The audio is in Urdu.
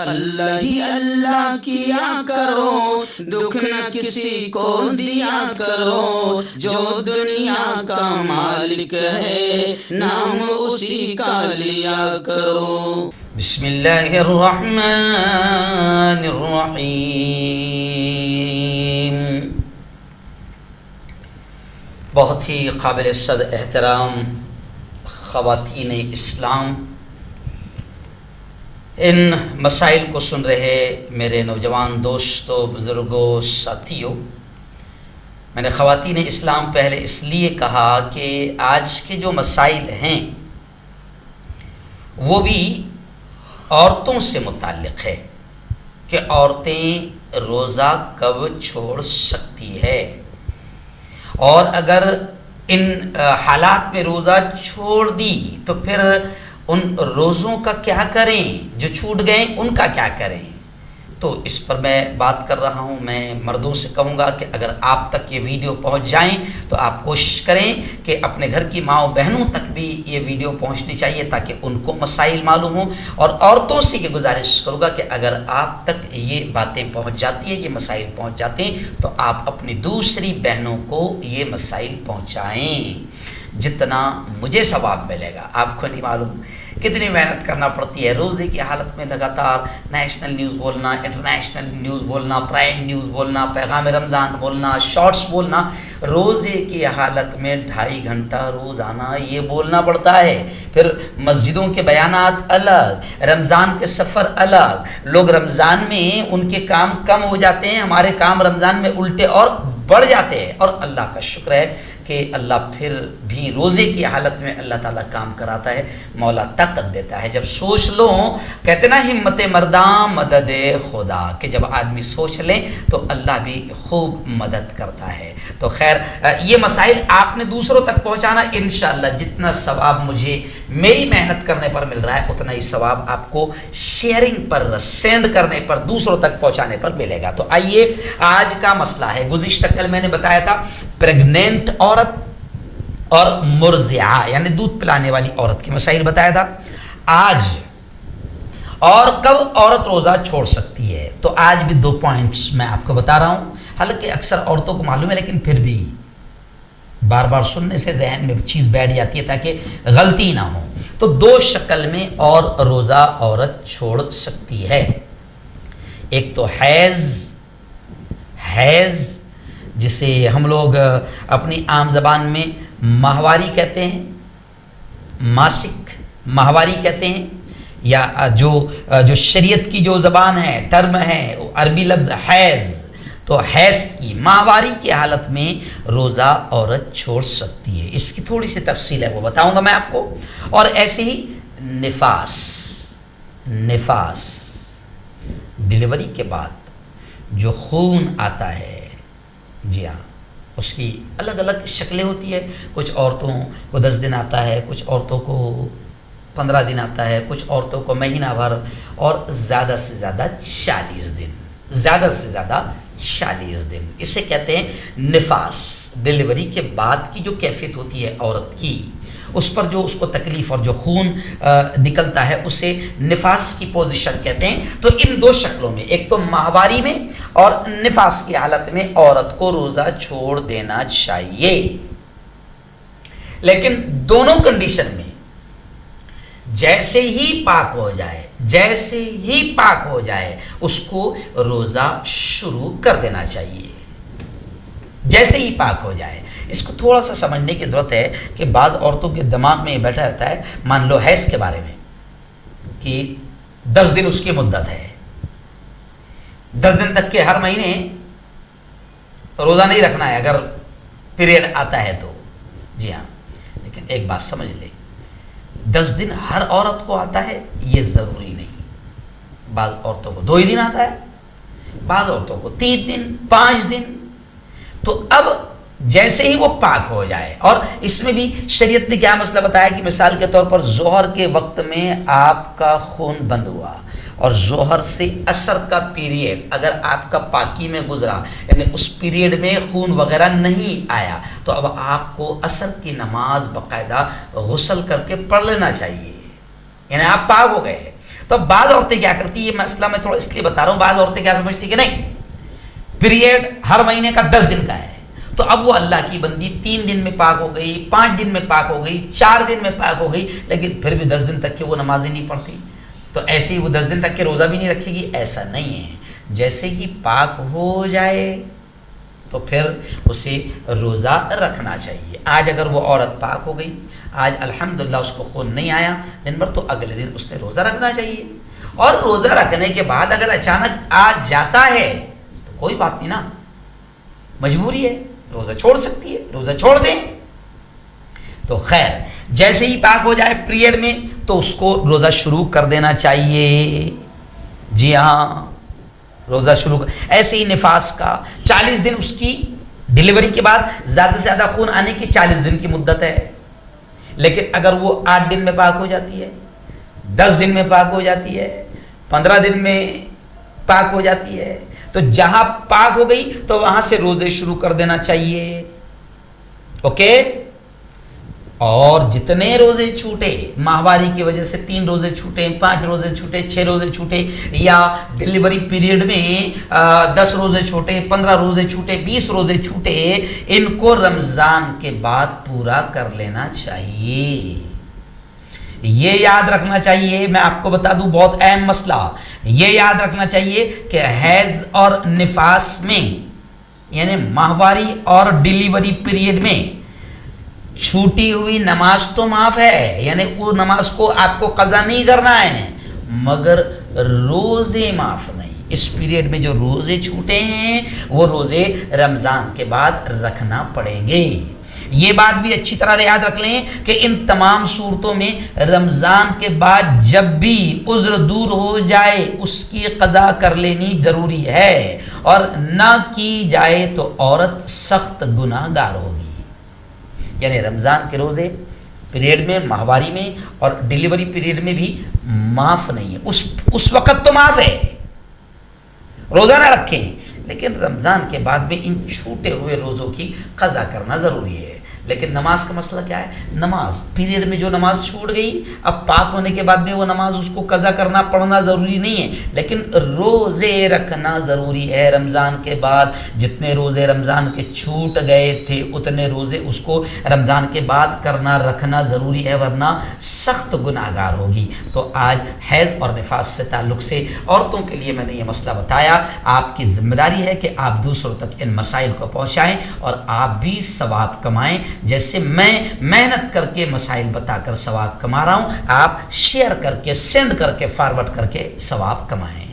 اللہ ہی اللہ کیا کرو، دکھ نہ کسی کو دیا کرو، جو دنیا کا مالک ہے نام اسی کا لیا کرو۔ بسم اللہ الرحمن الرحیم۔ بہت ہی قابل صد احترام خواتین اسلام، ان مسائل کو سن رہے میرے نوجوان دوستوں، بزرگوں، ساتھیوں، میں نے خواتین اسلام پہلے اس لیے کہا کہ آج کے جو مسائل ہیں وہ بھی عورتوں سے متعلق ہے کہ عورتیں روزہ کب چھوڑ سکتی ہے، اور اگر ان حالات میں روزہ چھوڑ دی تو پھر ان روزوں کا کیا کریں، جو چھوٹ گئے ان کا کیا کریں۔ تو اس پر میں بات کر رہا ہوں۔ میں مردوں سے کہوں گا کہ اگر آپ تک یہ ویڈیو پہنچ جائیں تو آپ کوشش کریں کہ اپنے گھر کی ماں و بہنوں تک بھی یہ ویڈیو پہنچنی چاہیے تاکہ ان کو مسائل معلوم ہوں، اور عورتوں سے یہ گزارش کروں گا کہ اگر آپ تک یہ باتیں پہنچ جاتی ہیں، یہ مسائل پہنچ جاتے ہیں، تو آپ اپنی دوسری بہنوں کو یہ مسائل پہنچائیں۔ جتنا مجھے ثواب ملے گا آپ کو نہیں معلوم کتنی محنت کرنا پڑتی ہے۔ روزے کی حالت میں لگاتار نیشنل نیوز بولنا، انٹرنیشنل نیوز بولنا، پرائم نیوز بولنا، پیغام رمضان بولنا، شارٹس بولنا، روزے کی حالت میں 2.5 گھنٹہ روزانہ یہ بولنا پڑتا ہے۔ پھر مسجدوں کے بیانات الگ، رمضان کے سفر الگ، لوگ رمضان میں ان کے کام کم ہو جاتے ہیں، ہمارے کام رمضان میں الٹے اور بڑھ جاتے ہیں، اور اللہ کا شکر ہے کہ اللہ پھر بھی روزے کی حالت میں اللہ تعالیٰ کام کراتا ہے، مولا طاقت دیتا ہے۔ جب سوچ لو، کہتے نا ہمت مرداں مدد خدا، کہ جب آدمی سوچ لے تو اللہ بھی خوب مدد کرتا ہے۔ تو خیر، یہ مسائل آپ نے دوسروں تک پہنچانا، انشاءاللہ جتنا ثواب مجھے میری محنت کرنے پر مل رہا ہے اتنا ہی ثواب آپ کو شیئرنگ پر، سینڈ کرنے پر، دوسروں تک پہنچانے پر ملے گا۔ تو آئیے آج کا مسئلہ ہے، گزشتہ کل میں نے بتایا تھا پریگنینٹ عورت اور مرضعہ یعنی دودھ پلانے والی عورت کے مسائل بتایا تھا۔ آج اور کب عورت روزہ چھوڑ سکتی ہے، تو آج بھی 2 پوائنٹس میں آپ کو بتا رہا ہوں، حالانکہ اکثر عورتوں کو معلوم ہے لیکن پھر بھی بار بار سننے سے ذہن میں چیز بیٹھ جاتی ہے تاکہ غلطی نہ ہو۔ تو 2 شکل میں اور روزہ عورت چھوڑ سکتی ہے، ایک تو حیض جسے ہم لوگ اپنی عام زبان میں ماہواری کہتے ہیں، ماسک ماہواری کہتے ہیں، یا جو شریعت کی جو زبان ہے، ٹرم ہے، عربی لفظ حیض، تو حیض کی ماہواری کی حالت میں روزہ عورت چھوڑ سکتی ہے۔ اس کی تھوڑی سی تفصیل ہے، وہ بتاؤں گا میں آپ کو۔ اور ایسے ہی نفاس ڈیلیوری کے بعد جو خون آتا ہے، جی ہاں، اس کی الگ الگ شکلیں ہوتی ہے، کچھ عورتوں کو 10 دن آتا ہے، کچھ عورتوں کو 15 دن آتا ہے، کچھ عورتوں کو مہینہ بھر، اور زیادہ سے زیادہ 40 دن، اسے کہتے ہیں نفاس۔ ڈیلیوری کے بعد کی جو کیفیت ہوتی ہے عورت کی، اس پر جو اس کو تکلیف اور جو خون نکلتا ہے اسے نفاس کی پوزیشن کہتے ہیں۔ تو ان 2 شکلوں میں، ایک تو ماہواری میں اور نفاس کی حالت میں عورت کو روزہ چھوڑ دینا چاہیے، لیکن دونوں کنڈیشن میں جیسے ہی پاک ہو جائے اس کو روزہ شروع کر دینا چاہیے، جیسے ہی پاک ہو جائے۔ اس کو تھوڑا سا سمجھنے کی ضرورت ہے کہ بعض عورتوں کے دماغ میں یہ بیٹھا رہتا ہے، مان لو حیض کے بارے میں کہ 10 دن اس کی مدت ہے، 10 دن تک کے ہر مہینے روزہ نہیں رکھنا ہے اگر پیریڈ آتا ہے تو۔ جی ہاں، لیکن ایک بات سمجھ لیں، 10 دن ہر عورت کو آتا ہے یہ ضروری نہیں۔ بعض عورتوں کو 2 ہی دن آتا ہے، بعض عورتوں کو 3 دن، 5 دن۔ تو اب جیسے ہی وہ پاک ہو جائے، اور اس میں بھی شریعت نے کیا مسئلہ بتایا کہ مثال کے طور پر ظہر کے وقت میں آپ کا خون بند ہوا، اور ظہر سے عصر کا پیریڈ اگر آپ کا پاکی میں گزرا، یعنی اس پیریڈ میں خون وغیرہ نہیں آیا، تو اب آپ کو عصر کی نماز باقاعدہ غسل کر کے پڑھ لینا چاہیے، یعنی آپ پاک ہو گئے۔ تو بعض عورتیں کیا کرتی، یہ مسئلہ میں تھوڑا اس لیے بتا رہا ہوں، بعض عورتیں کیا سمجھتی کہ نہیں پیریڈ ہر مہینے کا 10 دن کا ہے، تو اب وہ اللہ کی بندی 3 دن میں پاک ہو گئی، 5 دن میں پاک ہو گئی، 4 دن میں پاک ہو گئی، لیکن پھر بھی 10 دن تک کہ وہ نمازیں نہیں پڑھتی، تو ایسے ہی وہ 10 دن تک کے روزہ بھی نہیں رکھے گی؟ ایسا نہیں ہے، جیسے ہی پاک ہو جائے تو پھر اسے روزہ رکھنا چاہیے۔ آج اگر وہ عورت پاک ہو گئی، آج الحمدللہ اس کو خون نہیں آیا دن بھر، تو اگلے دن اس نے روزہ رکھنا چاہیے، اور روزہ رکھنے کے بعد اگر اچانک آ جاتا ہے تو کوئی بات نہیں نا، مجبوری ہے، روزہ چھوڑ سکتی ہے، روزہ چھوڑ دیں۔ تو خیر جیسے ہی پاک ہو جائے پیریڈ میں تو اس کو روزہ شروع کر دینا چاہیے، جی ہاں روزہ شروع ایسے ہی نفاس کا 40 دن، اس کی ڈیلیوری کے بعد زیادہ سے زیادہ خون آنے کی 40 دن کی مدت ہے، لیکن اگر وہ 8 دن میں پاک ہو جاتی ہے، 10 دن میں پاک ہو جاتی ہے، 15 دن میں پاک ہو جاتی ہے، تو جہاں پاک ہو گئی تو وہاں سے روزے شروع کر دینا چاہیے، اوکے۔ اور جتنے روزے چھوٹے ماہواری کی وجہ سے 3 روزے چھوٹے، 5 روزے چھوٹے، 6 روزے چھوٹے، یا ڈیلیوری پیریڈ میں 10 روزے چھوٹے، 15 روزے چھوٹے، 20 روزے چھوٹے، ان کو رمضان کے بعد پورا کر لینا چاہیے۔ یہ یاد رکھنا چاہیے، میں آپ کو بتا دوں بہت اہم مسئلہ، یہ یاد رکھنا چاہیے کہ حیض اور نفاس میں، یعنی ماہواری اور ڈیلیوری پیریڈ میں چھوٹی ہوئی نماز تو معاف ہے، یعنی وہ نماز کو آپ کو قضا نہیں کرنا ہے، مگر روزے معاف نہیں۔ اس پیریڈ میں جو روزے چھوٹے ہیں وہ روزے رمضان کے بعد رکھنا پڑیں گے۔ یہ بات بھی اچھی طرح یاد رکھ لیں کہ ان تمام صورتوں میں رمضان کے بعد جب بھی عذر دور ہو جائے اس کی قضا کر لینی ضروری ہے، اور نہ کی جائے تو عورت سخت گناہ گار ہوگی۔ یعنی رمضان کے روزے پیریڈ میں، ماہواری میں اور ڈیلیوری پیریڈ میں بھی معاف نہیں ہے، اس وقت تو معاف ہے، روزہ نہ رکھیں، لیکن رمضان کے بعد میں ان چھوٹے ہوئے روزوں کی قضا کرنا ضروری ہے۔ لیکن نماز کا مسئلہ کیا ہے؟ نماز پیریڈ میں جو نماز چھوٹ گئی، اب پاک ہونے کے بعد میں وہ نماز اس کو قضا کرنا پڑھنا ضروری نہیں ہے، لیکن روزے رکھنا ضروری ہے۔ رمضان کے بعد جتنے روزے رمضان کے چھوٹ گئے تھے اتنے روزے اس کو رمضان کے بعد کرنا رکھنا ضروری ہے، ورنہ سخت گناہ گار ہوگی۔ تو آج حیض اور نفاس سے تعلق سے عورتوں کے لیے میں نے یہ مسئلہ بتایا۔ آپ کی ذمہ داری ہے کہ آپ دوسروں تک ان مسائل کو پہنچائیں اور آپ بھی ثواب کمائیں، جیسے میں محنت کر کے مسائل بتا کر ثواب کما رہا ہوں، آپ شیئر کر کے، سینڈ کر کے، فارورڈ کر کے ثواب کمائیں۔